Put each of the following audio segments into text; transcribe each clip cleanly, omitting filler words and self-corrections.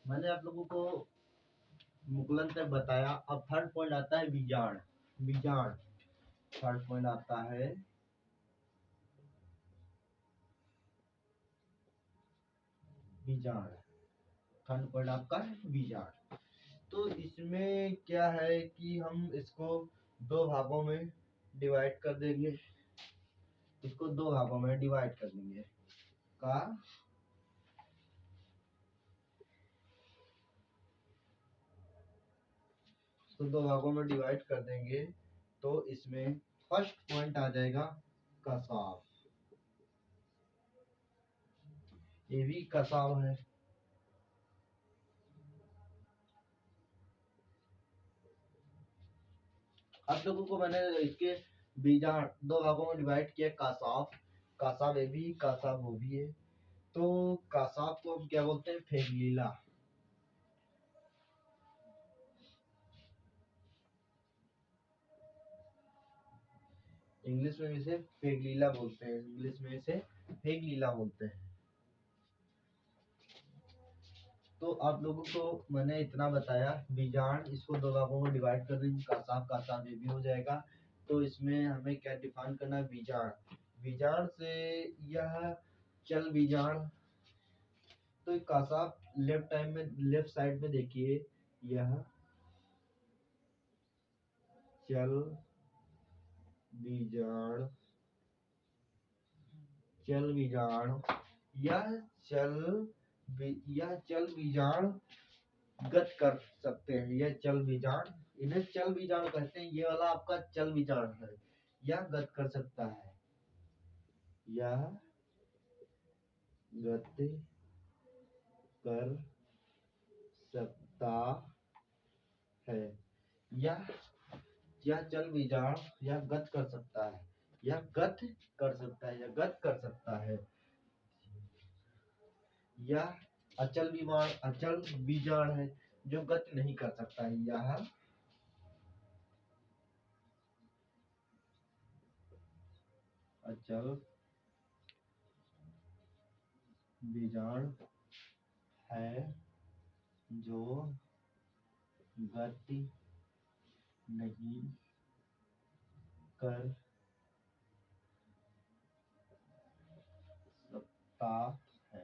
मैंने आप लोगों को मुकुलन तक बताया। अब थर्ड पॉइंट आता है बीजाण। बीजाण थर्ड पॉइंट आता है बीजाण। थर्ड पॉइंट आपका है बीजाण। तो इसमें क्या है कि हम इसको दो भागों में डिवाइड कर देंगे। इसको दो भागों में डिवाइड कर देंगे का तो दो भागों में डिवाइड कर देंगे। तो इसमें फर्स्ट पॉइंट आ जाएगा कसाव। ये भी कसाव है। आप लोगों को मैंने इसके बीजाण दो भागों में डिवाइड किया। कासाव, कासाव ये भी, कासाव वो भी है। तो कासाव को हम क्या बोलते हैं? फेगलीला। इंग्लिश में इसे फेगलीला बोलते हैं। इंग्लिश में इसे फेगलीला बोलते हैं। तो आप लोगों को मैंने इतना बताया। बीजाण इसको दो भागों में डिवाइड कर देंगे। कासाव, कासाव ये भी हो जाएगा। तो इसमें हमें क्या डिफाइन करना है? बीजाण। बीजाण से यह चल बीजाण। तो कासाव लेफ्ट टाइम में, लेफ्ट साइड में देखिए, यह चल बीजाण, चल बीजाण, यह चल यह चल बीजाण गत कर सकते हैं। यह चल बीजाण, इन्हें चल बीजाण कहते हैं। ये वाला आपका चल बीजाण है। यह गत कर सकता है। यह गत कर सकता है। यह यह चल बीजाण यह गत कर सकता है। यह गत कर सकता है। यह गत कर सकता है। यह अचल बीजाण है जो गत नहीं कर सकता है। यह अचल बीजाण है जो गति नहीं कर सकता है।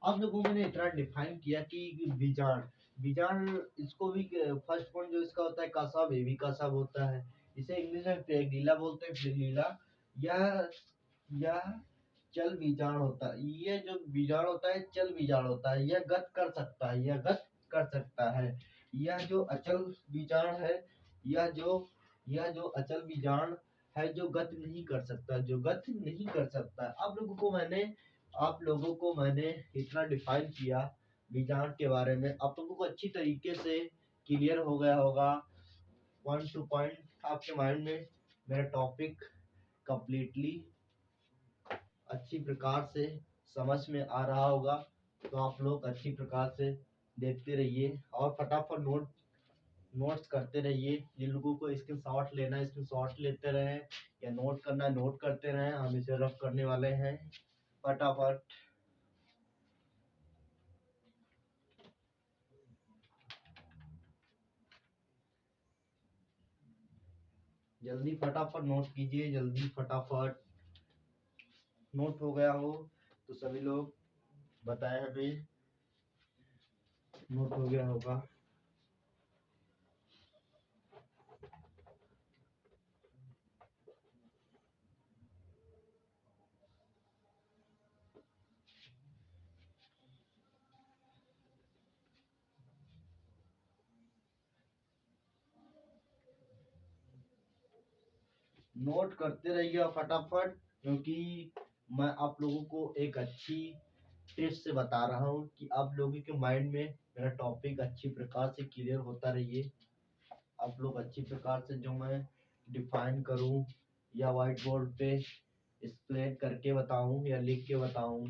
अब लोगों मैंने इतना डिफाइन किया कि बीजाण, बीजाण इसको भी फर्स्ट पॉइंट जो इसका होता है कासाव, ये भी कासाव होता है। इसे इंग्लिश में फ्लेगलीला बोलते हैं। फ्लेगलीला यह चल बीजाण होता है। ये जो बीजाण होता है चल बीजाण होता है। यह गत कर सकता है। यह गत कर सकता है। यह जो अचल बीजाण है, यह जो अचल बीजाण है जो गत नहीं कर सकता, जो गत नहीं कर सकता। आप लोगों को मैंने इतना डिफाइन किया बीजाण के बारे में। आप लोगों को अच्छी तरीके से क्लियर हो गया होगा। पॉइंट टू पॉइंट आपके माइंड में मेरा टॉपिक कंप्लीटली अच्छी प्रकार से समझ में आ रहा होगा। तो आप लोग अच्छी प्रकार से देखते रहिए और फटाफट नोट्स करते रहिए। जिन लोगों को स्क्रीन शॉट लेना है स्क्रीन शॉट लेते रहें, या नोट करना है नोट करते रहें। हम इसे रफ करने वाले हैं फटाफट। जल्दी फटाफट नोट कीजिए, जल्दी फटाफट। नोट हो गया हो तो सभी लोग बताएं हमें नोट हो गया होगा। नोट करते रहिए फटाफट, क्योंकि मैं आप लोगों को एक अच्छी टिप्स से बता रहा हूँ कि आप लोगों के माइंड में मेरा टॉपिक अच्छी प्रकार से क्लियर होता रहिए। आप लोग अच्छी प्रकार से जो मैं डिफाइन करूँ या व्हाइट बोर्ड पे एक्सप्लेन करके बताऊँ या लिख के बताऊँ,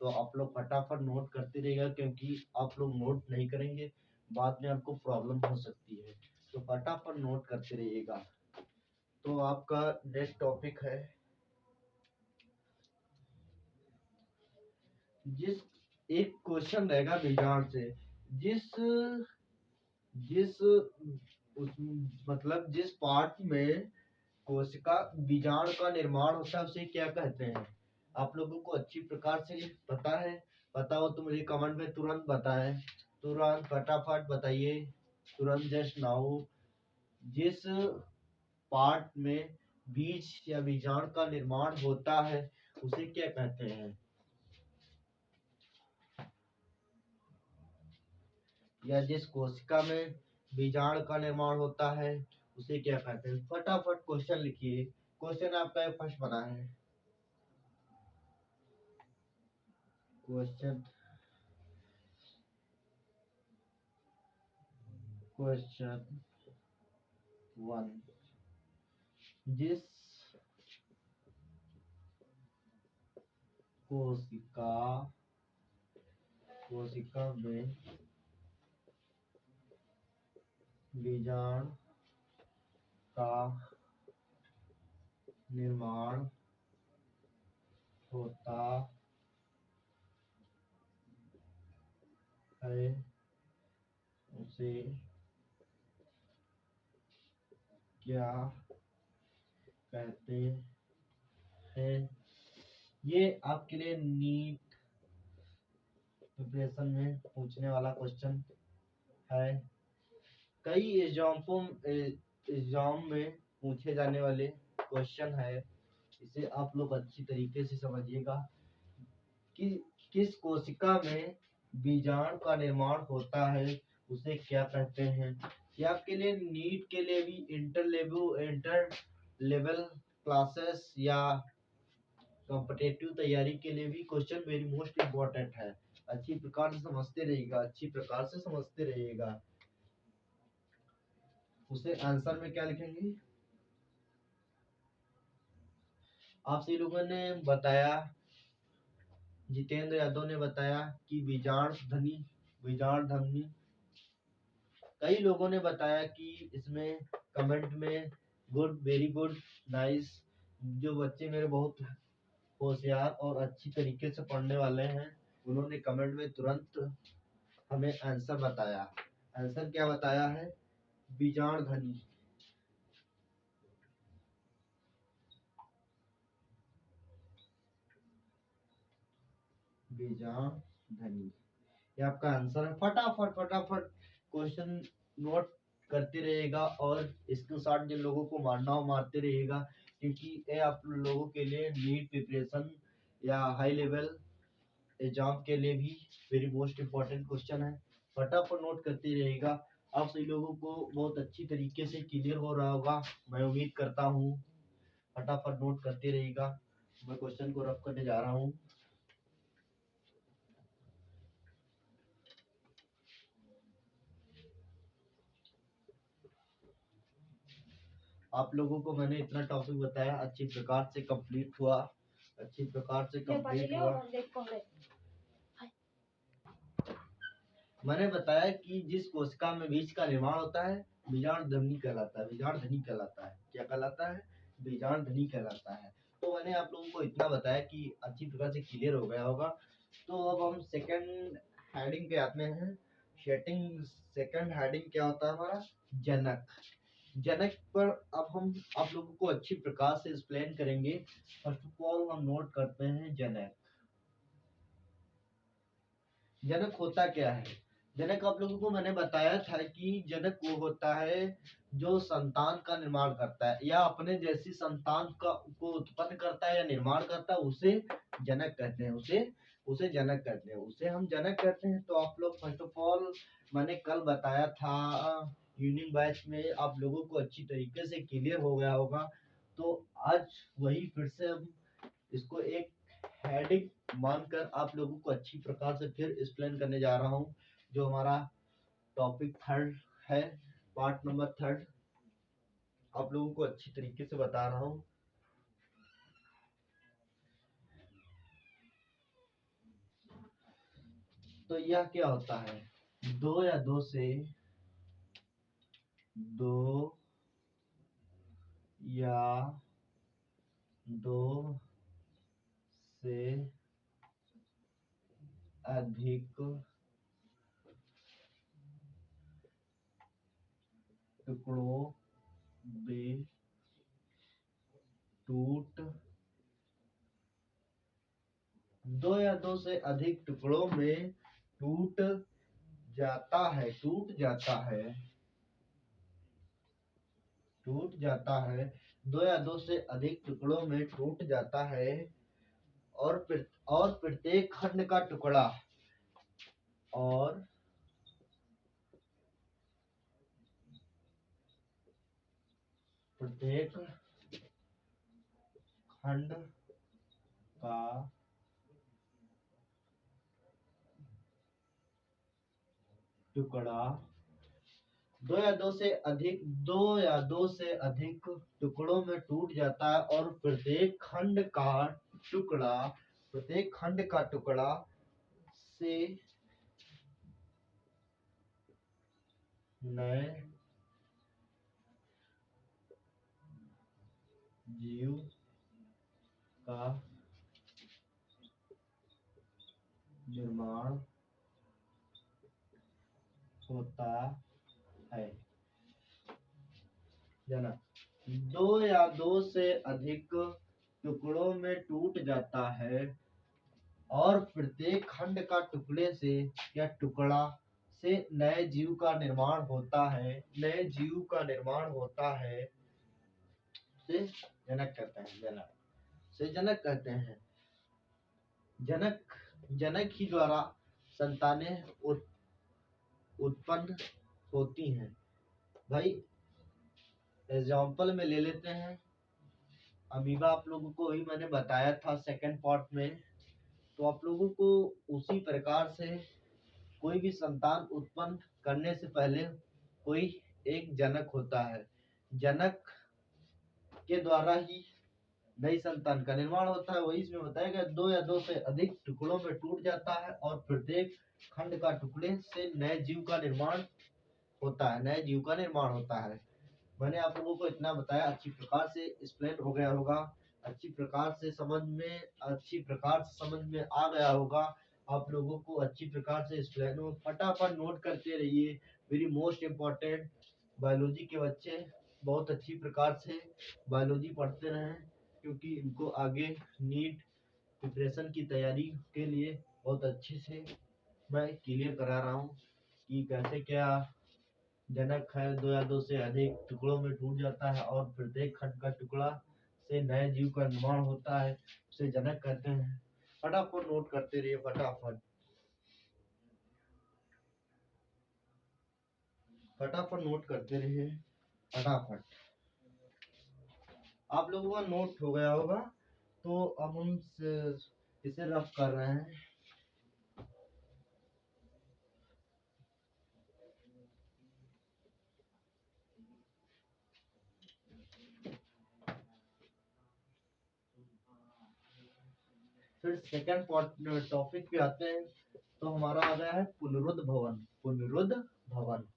तो आप लोग फटाफट नोट करते रहिएगा। क्योंकि आप लोग नोट नहीं करेंगे बाद में आपको प्रॉब्लम हो सकती है। तो फटाफट नोट करते रहिएगा। तो आपका नेक्स्ट टॉपिक है, जिस एक क्वेश्चन रहेगा बीजाण से। जिस जिस उस मतलब जिस पार्ट में कोशिका बीजाणु का निर्माण होता है उसे क्या कहते हैं? आप लोगों को अच्छी प्रकार से पता है? पता हो तो मुझे कमेंट में तुरंत बताएं, तुरंत फटाफट बताइए, तुरंत जस्ट नाउ। जिस पार्ट में बीज या बीजाणु का निर्माण होता है उसे क्या कहते हैं? या जिस कोशिका में बीजाणु का निर्माण होता है उसे क्या कहते हैं? फटाफट क्वेश्चन लिखिए। क्वेश्चन आपका फर्स्ट बना है। Question question 1। जिस कोशिका कोशिका में बीजाणु का निर्माण होता है उसे क्या कहते हैं? ये आपके लिए नीट प्रिपरेशन में पूछने वाला क्वेश्चन है। कई एग्जाम में पूछे जाने वाले क्वेश्चन है। इसे आप लोग अच्छी तरीके से समझिएगा कि किस कोशिका में बीजाणु का निर्माण होता है उसे क्या कहते हैं। ये आपके लिए नीट के लिए भी इंटर लेवल क्लासेस या कॉम्पिटिटिव तैयारी के लिए भी क्वेश्चन वेरी मोस्ट इम्पोर्टेंट है। अच्छी प्रकार से समझते रहिएगा, अच्छी प्रकार से समझते रहिएगा। उसे आंसर में क्या लिखेंगे? आप सभी लोगों ने बताया, जितेंद्र यादव ने बताया कि बीजाण धनी। कई लोगों ने बताया कि इसमें कमेंट में गुड, वेरी गुड, नाइस। जो बच्चे मेरे बहुत होशियार और अच्छी तरीके से पढ़ने वाले हैं उन्होंने कमेंट में तुरंत हमें आंसर बताया। आंसर क्या बताया है? बीजाण धनी। बीजाण धनी ये आपका आंसर है। फटाफट फटाफट क्वेश्चन नोट करते रहिएगा और स्क्रीनशॉट जिन लोगों को मारना हो मारते रहिएगा, क्योंकि ये आप लोगों के लिए नीट प्रिपरेशन या हाई लेवल एग्जाम के लिए भी वेरी मोस्ट इम्पोर्टेंट क्वेश्चन है। फटाफट नोट करते रहिएगा। आप सभी लोगों को बहुत अच्छी तरीके से क्लियर हो रहा होगा, मैं उम्मीद करता हूँ। फटाफट नोट करते रहिएगा। मैं क्वेश्चन को रफ करने जा रहा हूँ। आप लोगों को मैंने इतना टॉपिक बताया, अच्छी प्रकार से कंप्लीट हुआ, अच्छी प्रकार से कंप्लीट हुआ। मैंने बताया कि जिस कोशिका में बीज का निर्माण होता है बीजाणु धनी कहलाता है। बीजाणु धनी कहलाता है। क्या कहलाता है? बीजाणु धनी कहलाता है। तो मैंने आप लोगों को इतना बताया कि अच्छी प्रकार से क्लियर हो गया होगा। तो अब हम सेकंड हेडिंग पे आते हैं। सेकंड हेडिंग क्या होता है हमारा? जनक। जनक पर अब हम आप लोगों को अच्छी प्रकार से एक्सप्लेन करेंगे। फर्स्ट ऑफ ऑल हम नोट करते हैं जनक। जनक होता क्या है? जनक आप लोगों को मैंने बताया था कि जनक वो होता है जो संतान का निर्माण करता है या अपने जैसी संतान को उत्पन्न करता है या निर्माण करता है, उसे जनक कहते हैं। उसे जनक कहते हैं, उसे हम जनक कहते हैं। तो आप लोग फर्स्ट ऑफ ऑल मैंने कल बताया था यूनिक बैच में, आप लोगों को अच्छी तरीके से क्लियर हो गया होगा। तो आज वही फिर से हम इसको एक हेडिंग मानकर आप लोगों को अच्छी प्रकार से फिर एक्सप्लेन करने जा रहा हूँ। जो हमारा टॉपिक थर्ड है, पार्ट नंबर थर्ड, आप लोगों को अच्छी तरीके से बता रहा हूँ। तो यह क्या होता है? दो या दो से अधिक टुकड़ों में टूट दो या दो से अधिक टुकड़ों में टूट जाता है दो या दो से अधिक टुकड़ों में टूट जाता है और प्रत्येक खंड का टुकड़ा और प्रत्येक खंड का टुकड़ा दो या दो से अधिक टुकड़ों में टूट जाता है और प्रत्येक खंड का टुकड़ा से नए जीव का निर्माण होता है। जना दो या दो से अधिक टुकड़ों में टूट जाता है और प्रत्येक खंड का टुकड़े से या टुकड़ा से नए जीव का निर्माण होता है से जनक कहते हैं जनक ही द्वारा संतानें उत्पन्न होती हैं। भाई एग्जाम्पल में ले लेते हैं, अमीबा आप लोगों को ही मैंने बताया था सेकंड पार्ट में, तो आप लोगों को उसी प्रकार से कोई भी संतान उत्पन्न करने से पहले कोई एक जनक होता है। जनक के द्वारा ही नई संतान का निर्माण होता है। वही इसमें बताया गया, दो या दो से अधिक टुकड़ों में टूट जाता है और प्रत्येक खंड का टुकड़े से नए जीव का निर्माण होता है। मैंने आप लोगों को इतना बताया, अच्छी प्रकार से एक्सप्लेन हो गया होगा, अच्छी प्रकार से समझ में आ गया होगा। आप लोगों को अच्छी प्रकार से एक्सप्लेन हो, फटाफट नोट करते रहिए। वेरी मोस्ट इम्पोर्टेंट, बायोलॉजी के बच्चे बहुत अच्छी प्रकार से बायोलॉजी पढ़ते रहें, क्योंकि इनको आगे नीट प्रिपरेशन की तैयारी के लिए बहुत अच्छे से मैं क्लियर करा रहा हूँ कि कैसे क्या जनक है। दो या दो से अधिक टुकड़ों में टूट जाता है और प्रत्येक खंड का टुकड़ा से नए जीव का निर्माण होता है, उसे जनक कहते हैं। फटाफट नोट करते रहिए, फटाफट नोट करते रहिए, फटाफट। आप लोगों का नोट हो गया होगा, तो अब हम इसे रफ कर रहे हैं। फिर सेकंड टॉपिक पे आते हैं, तो हमारा आ गया है पुनरुद्ध भवन। पुनरुद्ध भवन।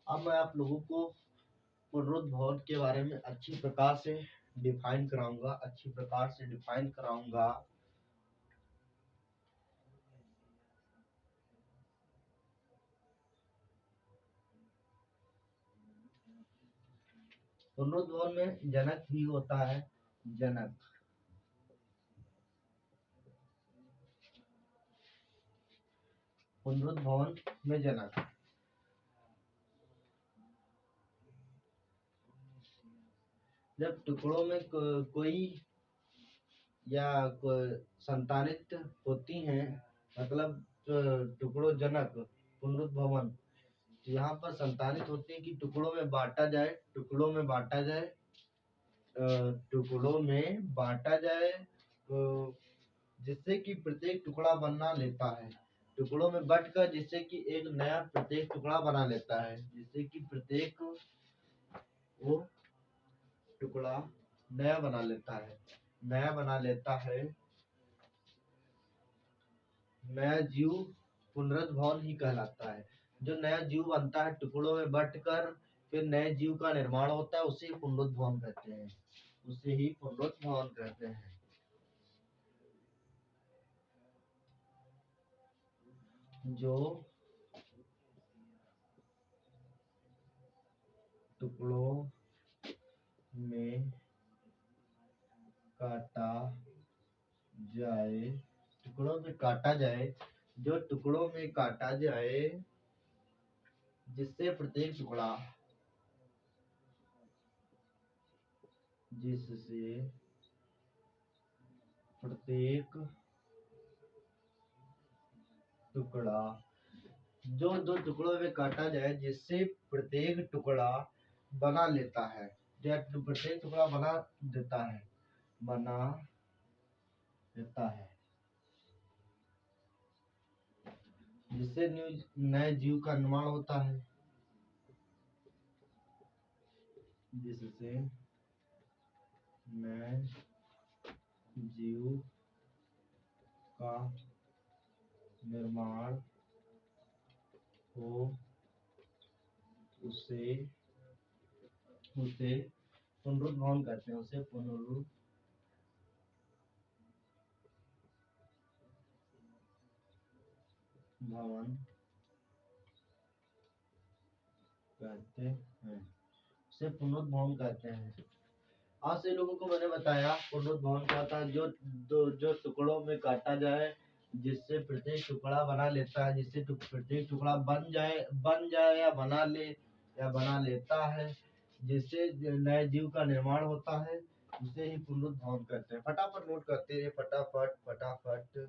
अब मैं आप लोगों को पुनरुद्ध भवन के बारे में अच्छी प्रकार से डिफाइन कराऊंगा। पुनरुद्ध भवन में जनक ही होता है, पुनरुद्ध भवन में जनक। जब टुकड़ों में कोई संतानित होती हैं, मतलब टुकड़ों जनक पुनरुद्ध भवन, यहाँ पर संतानित होती है कि टुकड़ों में बांटा जाए, जिससे कि प्रत्येक टुकड़ा बना लेता है। टुकड़ों में बंटकर जिससे कि एक नया प्रत्येक टुकड़ा बना लेता है, जिससे कि प्रत्येक वो टुकड़ा नया बना लेता है। नया जीव पुनरुद्ध भवन ही कहलाता है। जो नया जीव बनता है टुकड़ों में बंटकर फिर नए जीव का निर्माण होता है, उसे पुनरुत्थान कहते हैं, उसे ही पुनरुत्थान कहते हैं। जो टुकड़ों में काटा जाए, टुकड़ों में काटा जाए, जो टुकड़ों में काटा जाए जिससे प्रत्येक टुकड़ा, जिससे प्रत्येक टुकड़ा, जो दो टुकड़ों में काटा जाए जिससे प्रत्येक टुकड़ा बना लेता है, या प्रत्येक टुकड़ा बना देता है, बना देता है, जिससे नए जीव का निर्माण होता है, जिससे नए जीव का निर्माण हो, उसे उसे पुनरुत्थान कहते हैं, उसे पुनरुत्थान कहते हैं, उसे पुनरुत्थान कहते हैं। आज से लोगों को मैंने बताया पुनरुत्थान क्या था। जो टुकड़ों में काटा जाए जिससे प्रत्येक टुकड़ा बना लेता है, जिससे प्रत्येक टुकड़ा बन जाए या बना लेता है, जिससे नए जीव का निर्माण होता है, उसे ही पुनरुत्थान कहते हैं। फटाफट नोट करते रहिए, फटाफट फटाफट।